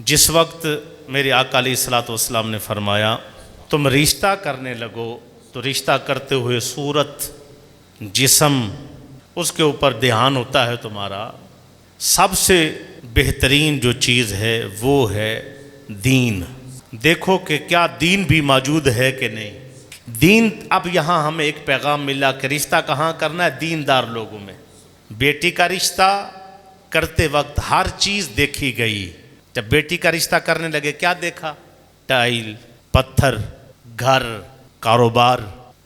جس وقت میرے آقا علیہ الصلوۃ والسلام نے فرمایا تم رشتہ کرنے لگو تو رشتہ کرتے ہوئے صورت جسم اس کے اوپر دھیان ہوتا ہے تمہارا، سب سے بہترین جو چیز ہے وہ ہے دین۔ دیکھو کہ کیا دین بھی موجود ہے کہ نہیں۔ دین، اب یہاں ہمیں ایک پیغام ملا کہ رشتہ کہاں کرنا ہے؟ دیندار لوگوں میں۔ بیٹی کا رشتہ کرتے وقت ہر چیز دیکھی گئی۔ جب بیٹی کا رشتہ کرنے لگے کیا دیکھا؟ ٹائل، پتھر، گھر، کاروبار،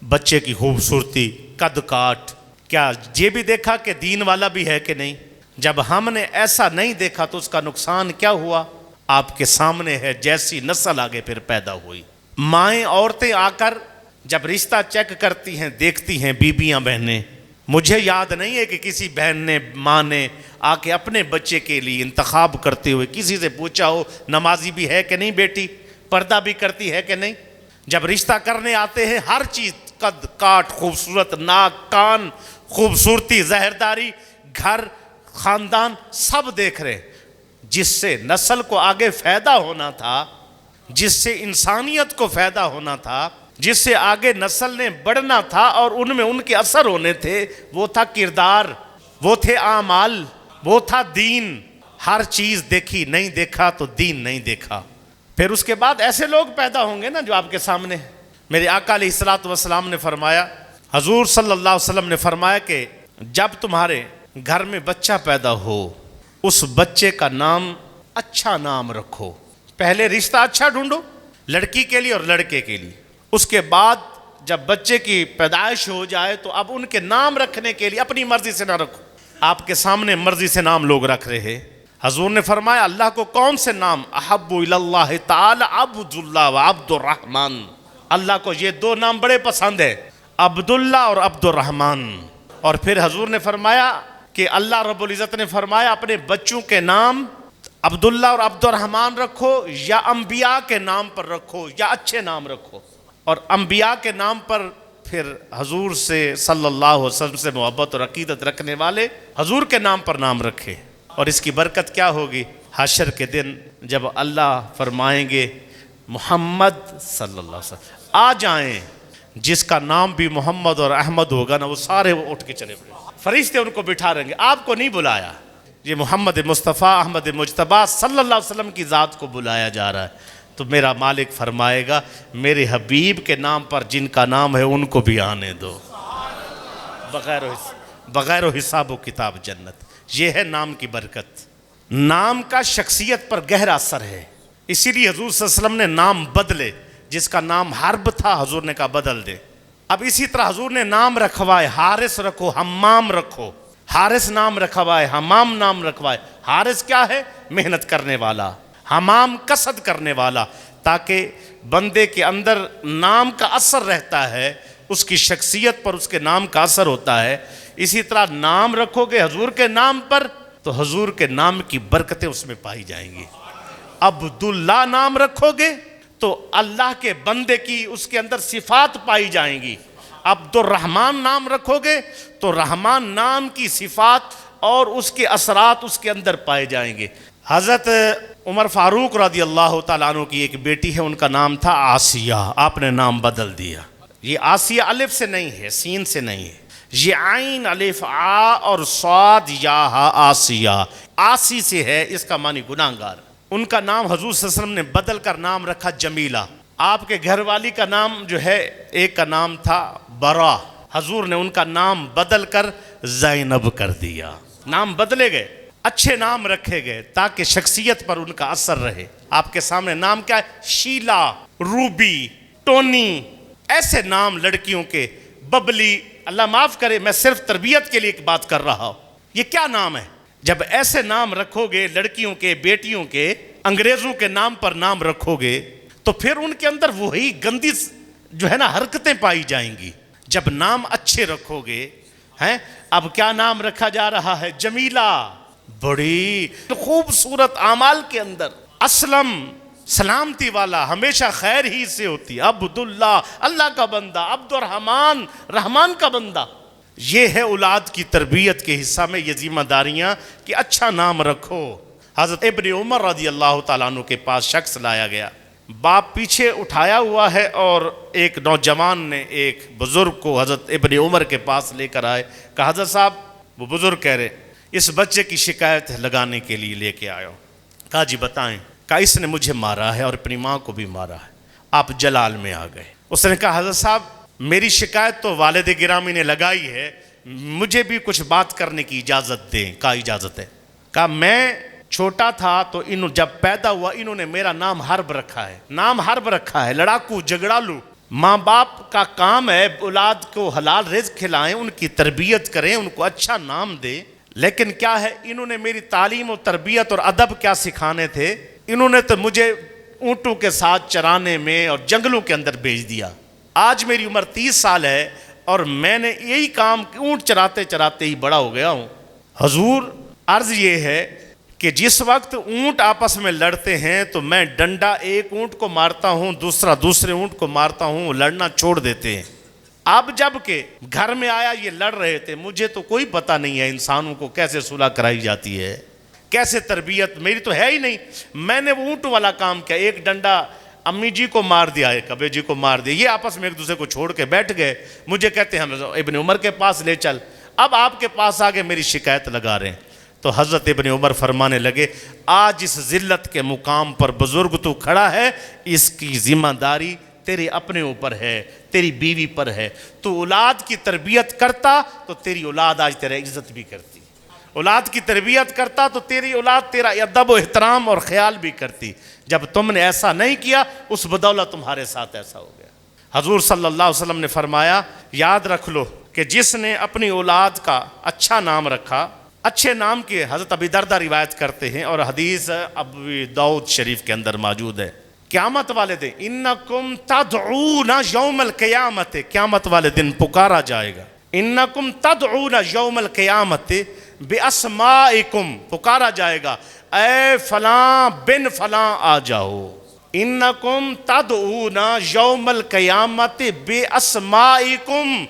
بچے کی خوبصورتی، قد کاٹ، کیا یہ بھی دیکھا کہ دین والا بھی ہے کہ نہیں؟ جب ہم نے ایسا نہیں دیکھا تو اس کا نقصان کیا ہوا؟ آپ کے سامنے ہے جیسی نسل آگے پھر پیدا ہوئی۔ مائیں عورتیں آ کر جب رشتہ چیک کرتی ہیں، دیکھتی ہیں، بیویاں بہنیں، مجھے یاد نہیں ہے کہ کسی بہن نے، ماں نے آ کے اپنے بچے کے لیے انتخاب کرتے ہوئے کسی سے پوچھا ہو نمازی بھی ہے کہ نہیں بیٹی، پردہ بھی کرتی ہے کہ نہیں۔ جب رشتہ کرنے آتے ہیں ہر چیز، قد کاٹ، خوبصورت ناک، کان، خوبصورتی، زہرداری، گھر، خاندان، سب دیکھ رہے ہیں۔ جس سے نسل کو آگے فائدہ ہونا تھا، جس سے انسانیت کو فائدہ ہونا تھا، جس سے آگے نسل نے بڑھنا تھا اور ان میں ان کے اثر ہونے تھے، وہ تھا کردار، وہ تھے اعمال، وہ تھا دین۔ ہر چیز دیکھی، نہیں دیکھا تو دین نہیں دیکھا۔ پھر اس کے بعد ایسے لوگ پیدا ہوں گے نا جو آپ کے سامنے ہیں۔ میرے آقا علیہ الصلوۃ والسلام نے فرمایا، حضور صلی اللہ علیہ وسلم نے فرمایا کہ جب تمہارے گھر میں بچہ پیدا ہو، اس بچے کا نام اچھا نام رکھو۔ پہلے رشتہ اچھا ڈھونڈو لڑکی کے لیے اور لڑکے کے لیے، اس کے بعد جب بچے کی پیدائش ہو جائے تو اب ان کے نام رکھنے کے لیے اپنی مرضی سے نہ رکھو۔ آپ کے سامنے مرضی سے نام لوگ رکھ رہے ہیں۔ حضور نے فرمایا اللہ کو کون سے نام؟ احب الی اللہ تعالی عبد اللہ و عبد الرحمن۔ اللہ کو یہ دو نام بڑے پسند ہے، عبداللہ اور عبد الرحمن۔ اور پھر حضور نے فرمایا کہ اللہ رب العزت نے فرمایا اپنے بچوں کے نام عبداللہ اور عبد الرحمن رکھو، یا انبیاء کے نام پر رکھو، یا اچھے نام رکھو۔ اور انبیاء کے نام پر پھر حضور سے صلی اللہ علیہ وسلم سے محبت اور عقیدت رکھنے والے حضور کے نام پر نام رکھے۔ اور اس کی برکت کیا ہوگی؟ حشر کے دن جب اللہ فرمائیں گے محمد صلی اللہ علیہ وسلم آ جائیں، جس کا نام بھی محمد اور احمد ہوگا نا، وہ سارے وہ اٹھ کے چلے پڑے، فرشتے ان کو بٹھا رہیں گے۔ آپ کو نہیں بلایا، یہ محمد مصطفیٰ احمد مجتبیٰ صلی اللہ علیہ وسلم کی ذات کو بلایا جا رہا ہے۔ تو میرا مالک فرمائے گا میرے حبیب کے نام پر جن کا نام ہے ان کو بھی آنے دو، بغیر و حساب و کتاب جنت۔ یہ ہے نام کی برکت۔ نام کا شخصیت پر گہرا اثر ہے، اسی لیے حضور صلی اللہ علیہ وسلم نے نام بدلے۔ جس کا نام حرب تھا حضور نے کہا بدل دے۔ اب اسی طرح حضور نے نام رکھوائے، حارث رکھو، حمام رکھو۔ حارث نام رکھوائے، حمام نام رکھوائے۔ حارث کیا ہے؟ محنت کرنے والا، حمام کسد کرنے والا، تاکہ بندے کے اندر نام کا اثر رہتا ہے، اس کی شخصیت پر اس کے نام کا اثر ہوتا ہے۔ اسی طرح نام رکھو گے حضور کے نام پر تو حضور کے نام کی برکتیں اس میں پائی جائیں گی۔ عبداللہ نام رکھو گے تو اللہ کے بندے کی اس کے اندر صفات پائی جائیں گی۔ عبد الرحمن نام رکھو گے تو رحمان نام کی صفات اور اس کے اثرات اس کے اندر پائے جائیں گے۔ حضرت عمر فاروق رضی اللہ تعالیٰ عنہ کی ایک بیٹی ہے، ان کا نام تھا آسیہ، آپ نے نام بدل دیا۔ یہ آسیہ الف سے نہیں ہے، سین سے نہیں ہے، یہ عین الف آ اور صاد یا ہا، آسیہ، آسی سے ہے، اس کا معنی گناہگار۔ ان کا نام حضور صلی اللہ علیہ وسلم نے بدل کر نام رکھا جمیلہ۔ آپ کے گھر والی کا نام جو ہے، ایک کا نام تھا برا، حضور نے ان کا نام بدل کر زینب کر دیا۔ نام بدلے گئے، اچھے نام رکھے گئے تاکہ شخصیت پر ان کا اثر رہے۔ آپ کے سامنے نام کیا ہے؟ شیلا، روبی، ٹونی، ایسے نام لڑکیوں کے، ببلی۔ اللہ معاف کرے، میں صرف تربیت کے لیے ایک بات کر رہا ہوں۔ یہ کیا نام ہے؟ جب ایسے نام رکھو گے لڑکیوں کے، بیٹیوں کے، انگریزوں کے نام پر نام رکھو گے تو پھر ان کے اندر وہی گندی جو ہے نا حرکتیں پائی جائیں گی۔ جب نام اچھے رکھو گے ہیں، اب کیا نام رکھا جا رہا ہے؟ جمیلہ، بڑی خوبصورت اعمال کے اندر۔ اسلم، سلامتی والا، ہمیشہ خیر ہی سے ہوتی۔ عبداللہ، اللہ کا بندہ۔ عبد الرحمن، رحمان کا بندہ۔ یہ ہے اولاد کی تربیت کے حصہ میں یہ ذمہ داریاں کہ اچھا نام رکھو، حضرت ابن عمر رضی اللہ تعالیٰ عنہ کے پاس شخص لایا گیا، باپ پیچھے اٹھایا ہوا ہے، اور ایک نوجوان نے ایک بزرگ کو حضرت ابن عمر کے پاس لے کر آئے، کہا حضرت صاحب، وہ بزرگ کہہ رہے اس بچے کی شکایت لگانے کے لیے لے کے آیا ہوں۔ کہا جی بتائیں۔ کہا اس نے مجھے مارا ہے اور اپنی ماں کو بھی مارا ہے۔ آپ جلال میں آ گئے۔ اس نے کہا حضرت صاحب میری شکایت تو والد گرامی نے لگائی ہے، مجھے بھی کچھ بات کرنے کی اجازت دیں۔ کہا اجازت ہے۔ کہا میں چھوٹا تھا تو جب پیدا ہوا انہوں نے میرا نام حرب رکھا ہے، نام حرب رکھا ہے، لڑاکو جھگڑالو۔ ماں باپ کا کام ہے اولاد کو حلال رزق کھلائیں، ان کی تربیت کریں، ان کو اچھا نام دیں، لیکن کیا ہے انہوں نے میری تعلیم و تربیت اور ادب کیا سکھانے تھے، انہوں نے تو مجھے اونٹوں کے ساتھ چرانے میں اور جنگلوں کے اندر بھیج دیا۔ آج میری عمر 30 سال ہے اور میں نے یہی کام اونٹ چراتے چراتے ہی بڑا ہو گیا ہوں۔ حضور عرض یہ ہے کہ جس وقت اونٹ آپس میں لڑتے ہیں تو میں ڈنڈا ایک اونٹ کو مارتا ہوں، دوسرا دوسرے اونٹ کو مارتا ہوں، لڑنا چھوڑ دیتے ہیں۔ اب جب کہ گھر میں آیا یہ لڑ رہے تھے، مجھے تو کوئی پتہ نہیں ہے انسانوں کو کیسے صلح کرائی جاتی ہے، کیسے تربیت، میری تو ہے ہی نہیں۔ میں نے وہ اونٹ والا کام کیا، ایک ڈنڈا امی جی کو مار دیا، ایک ابے جی کو مار دیا، یہ آپس میں ایک دوسرے کو چھوڑ کے بیٹھ گئے۔ مجھے کہتے ہیں ابن عمر کے پاس لے چل، اب آپ کے پاس آگے میری شکایت لگا رہے ہیں۔ تو حضرت ابن عمر فرمانے لگے آج اس ذلت کے مقام پر بزرگ تو کھڑا ہے، اس کی ذمہ داری تیرے اپنے اوپر ہے، تیری بیوی پر ہے۔ تو اولاد کی تربیت کرتا تو تیری اولاد آج تیرا عزت بھی کرتی، اولاد کی تربیت کرتا تو تیری اولاد تیرا ادب و احترام اور خیال بھی کرتی۔ جب تم نے ایسا نہیں کیا اس بدولت تمہارے ساتھ ایسا ہو گیا۔ حضور صلی اللہ علیہ وسلم نے فرمایا یاد رکھ لو کہ جس نے اپنی اولاد کا اچھا نام رکھا، اچھے نام کے، حضرت ابی دردہ روایت کرتے ہیں اور حدیث ابی داؤد شریف کے اندر موجود ہے، قیامت والے دن انکم تدعون یوم القیامت، قیامت والے دن پکارا جائے گا، انکم تدعون یوم القیامت باسمائکم، پکارا جائے گا اے فلاں بن فلاں آ جاؤ، انکم تدعون یوم القیامت باسمائکم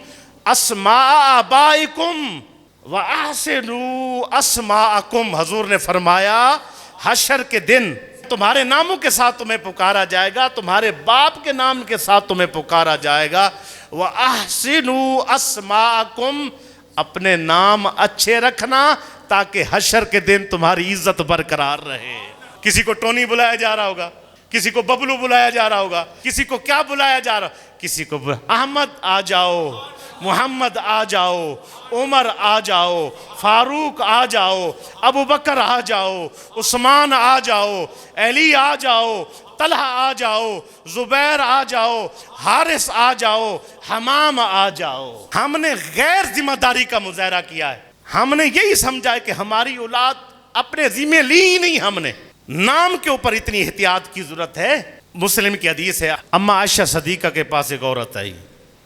اسماء آبائکم وَأَحْسِنُوا أَسْمَاءَكُمْ۔ حضور نے فرمایا حشر کے دن تمہارے ناموں کے ساتھ تمہیں پکارا جائے گا، تمہارے باپ کے نام کے ساتھ تمہیں پکارا جائے گا۔ وَأَحْسِنُوا أَسْمَاءَكُمْ، اپنے نام اچھے رکھنا تاکہ حشر کے دن تمہاری عزت برقرار رہے۔ کسی کو ٹونی بلایا جا رہا ہوگا، کسی کو ببلو بلایا جا رہا ہوگا، کسی کو کیا بلایا جا رہا، کسی کو احمد آ جاؤ، محمد آ جاؤ، عمر آ جاؤ، فاروق آ جاؤ، ابو بکر آ جاؤ، عثمان آ جاؤ، علی آ جاؤ، طلحہ آ جاؤ، زبیر آ جاؤ، حارث آ جاؤ، حمام آ جاؤ۔ ہم نے غیر ذمہ داری کا مظاہرہ کیا ہے، ہم نے یہی سمجھا ہے کہ ہماری اولاد اپنے ذمہ لی ہی نہیں، ہم نے نام کے اوپر اتنی احتیاط کی ضرورت ہے۔ مسلم کی حدیث ہے، اما عائشہ صدیقہ کے پاس ایک عورت آئی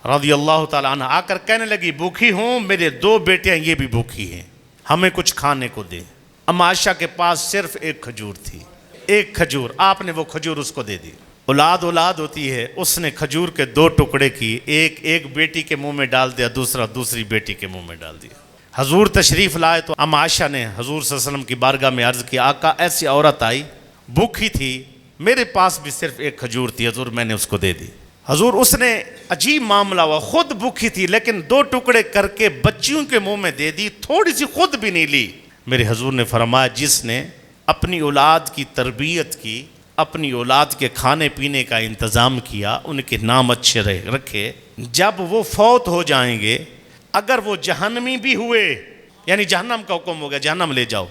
رضی اللہ تعالیٰ عنہ، آ کر کہنے لگی بھوکی ہوں، میرے 2 بیٹیاں یہ بھی بھوکی ہیں، ہمیں کچھ کھانے کو دے۔ اما عائشہ کے پاس صرف ایک کھجور تھی، ایک کھجور، آپ نے وہ کھجور اس کو دے دی۔ اولاد ہوتی ہے، اس نے کھجور کے 2 ٹکڑے کی، ایک بیٹی کے منہ میں ڈال دیا، دوسرا دوسری بیٹی کے منہ میں ڈال دیا۔ حضور تشریف لائے تو اما عائشہ نے حضور صلی اللہ علیہ وسلم کی بارگاہ میں عرض کیا آقا ایسی عورت آئی بھوکی تھی، میرے پاس بھی صرف ایک کھجور تھی، حضور میں نے اس کو دے دی۔ حضور اس نے عجیب معاملہ ہوا، خود بھوکی تھی لیکن 2 ٹکڑے کر کے بچیوں کے منہ میں دے دی، تھوڑی سی خود بھی نہیں لی۔ میرے حضور نے فرمایا جس نے اپنی اولاد کی تربیت کی، اپنی اولاد کے کھانے پینے کا انتظام کیا، ان کے نام اچھے رکھے، جب وہ فوت ہو جائیں گے، اگر وہ جہنمی بھی ہوئے، یعنی جہنم کا حکم ہو گیا جہنم لے جاؤ،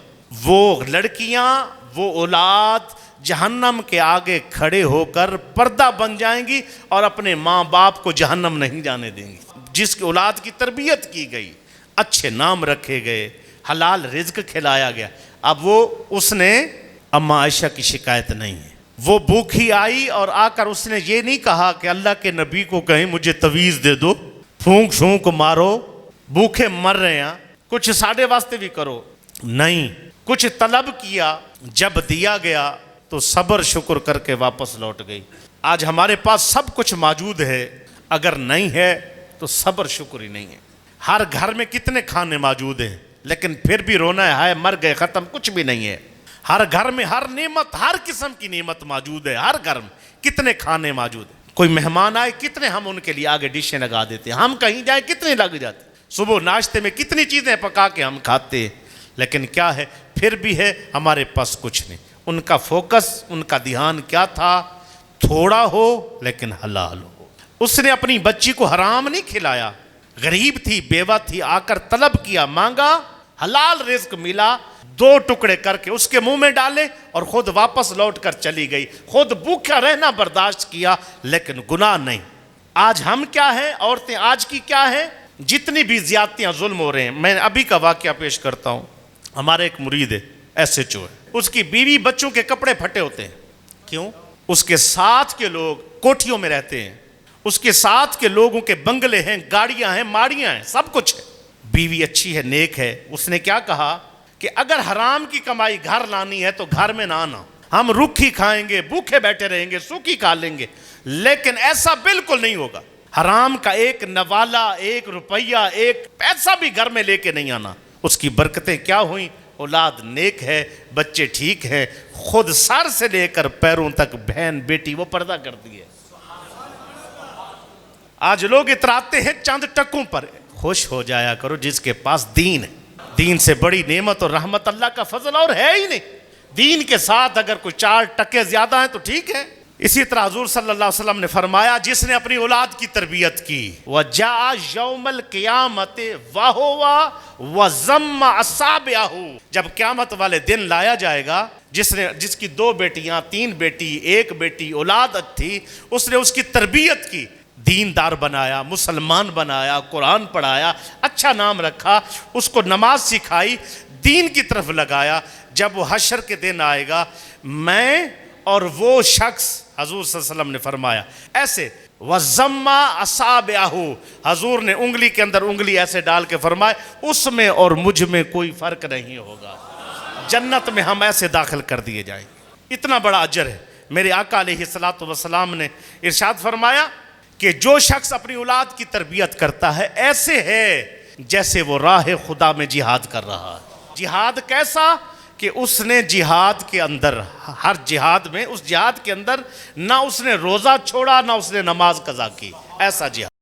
وہ لڑکیاں، وہ اولاد جہنم کے آگے کھڑے ہو کر پردہ بن جائیں گی اور اپنے ماں باپ کو جہنم نہیں جانے دیں گی۔ جس کی اولاد کی تربیت کی گئی، اچھے نام رکھے گئے، حلال رزق کھلایا گیا، اب وہ اس نے اما عائشہ کی شکایت نہیں ہے۔ وہ بھوکی آئی اور آ کر اس نے یہ نہیں کہا کہ اللہ کے نبی کو کہیں مجھے تویز دے دو، پھونک شونک مارو، بھوکے مر رہے ہیں، کچھ ساڑھے واسطے بھی کرو، نہیں، کچھ طلب کیا، جب دیا گیا تو صبر شکر کر کے واپس لوٹ گئی۔ آج ہمارے پاس سب کچھ موجود ہے، اگر نہیں ہے تو صبر شکر ہی نہیں ہے۔ ہر گھر میں کتنے کھانے موجود ہیں لیکن پھر بھی رونا ہے ہائے مر گئے ختم، کچھ بھی نہیں ہے۔ ہر گھر میں ہر نعمت، ہر قسم کی نعمت موجود ہے، ہر گھر میں کتنے کھانے موجود ہیں۔ کوئی مہمان آئے کتنے ہم ان کے لیے آگے ڈشیں لگا دیتے ہیں، ہم کہیں جائیں کتنے لگ جاتے ہیں، صبح ناشتے میں کتنی چیزیں پکا کے ہم کھاتے ہیں، لیکن کیا ہے، پھر بھی ہے ہمارے پاس کچھ نہیں۔ ان کا فوکس، ان کا دھیان کیا تھا؟ تھوڑا ہو لیکن حلال ہو۔ اس نے اپنی بچی کو حرام نہیں کھلایا، غریب تھی، بیوہ تھی، آ کر طلب کیا، مانگا، حلال رزق ملا، 2 ٹکڑے کر کے اس کے منہ میں ڈالے اور خود واپس لوٹ کر چلی گئی، خود بھوکا رہنا برداشت کیا لیکن گناہ نہیں۔ آج ہم کیا ہیں، عورتیں آج کی کیا ہیں، جتنی بھی زیادتیاں ظلم ہو رہے ہیں۔ میں ابھی کا واقعہ پیش کرتا ہوں۔ ہمارے ایک مرید ہے، SHO ہے، اس کی بیوی بچوں کے کپڑے پھٹے ہوتے ہیں، کیوں؟ اس کے ساتھ کے لوگ کوٹھیوں میں رہتے ہیں، اس کے ساتھ کے لوگوں کے بنگلے ہیں، گاڑیاں ہیں، ماڑیاں ہیں، سب کچھ ہے، بیوی اچھی ہے، نیک ہے۔ اس نے کیا کہا کہ اگر حرام کی کمائی گھر لانی ہے تو گھر میں نہ آنا، ہم رکھی کھائیں گے، بھوکے بیٹھے رہیں گے، سوکھی کھا لیں گے، لیکن ایسا بالکل نہیں ہوگا۔ حرام کا ایک نوالا، 1 روپیہ، 1 پیسہ بھی گھر میں لے کے نہیں آنا۔ اس کی برکتیں کیا ہوئیں؟ اولاد نیک ہے، بچے ٹھیک ہیں، خود سر سے لے کر پیروں تک بہن بیٹی وہ پردہ کرتی ہے۔ آج لوگ اتراتے ہیں چند ٹکوں پر، خوش ہو جایا کرو جس کے پاس دین ہے۔ دین سے بڑی نعمت اور رحمت اللہ کا فضل اور ہے ہی نہیں۔ دین کے ساتھ اگر کوئی 4 ٹکے زیادہ ہیں تو ٹھیک ہے۔ اسی طرح حضور صلی اللہ علیہ وسلم نے فرمایا، جس نے اپنی اولاد کی تربیت کی، وَجَاءَ يَوْمَ الْقِيَامَةِ وَهُوَ وَزَمَّ أَصَابِعَهُ، جب قیامت والے دن لایا جائے گا، جس کی 2 بیٹیاں، 3 بیٹی، 1 بیٹی اولاد تھی، اس نے اس کی تربیت کی، دیندار بنایا، مسلمان بنایا، قرآن پڑھایا، اچھا نام رکھا، اس کو نماز سکھائی، دین کی طرف لگایا۔ جب وہ حشر کے دن آئے گا، میں اور وہ شخص، حضور صلی اللہ علیہ وسلم نے فرمایا ایسے، وَزَمَّ أَصَابِعَهُ، حضور نے انگلی کے اندر انگلی ایسے ڈال کے فرمائے، اس میں اور مجھ میں کوئی فرق نہیں ہوگا، جنت میں ہم ایسے داخل کر دیے جائیں۔ اتنا بڑا اجر ہے۔ میرے آقا علیہ الصلوۃ والسلام نے ارشاد فرمایا کہ جو شخص اپنی اولاد کی تربیت کرتا ہے، ایسے ہے جیسے وہ راہ خدا میں جہاد کر رہا ہے۔ جہاد کیسا کہ اس نے جہاد کے اندر، ہر جہاد میں، اس جہاد کے اندر نہ اس نے روزہ چھوڑا، نہ اس نے نماز قضا کی، ایسا جہاد۔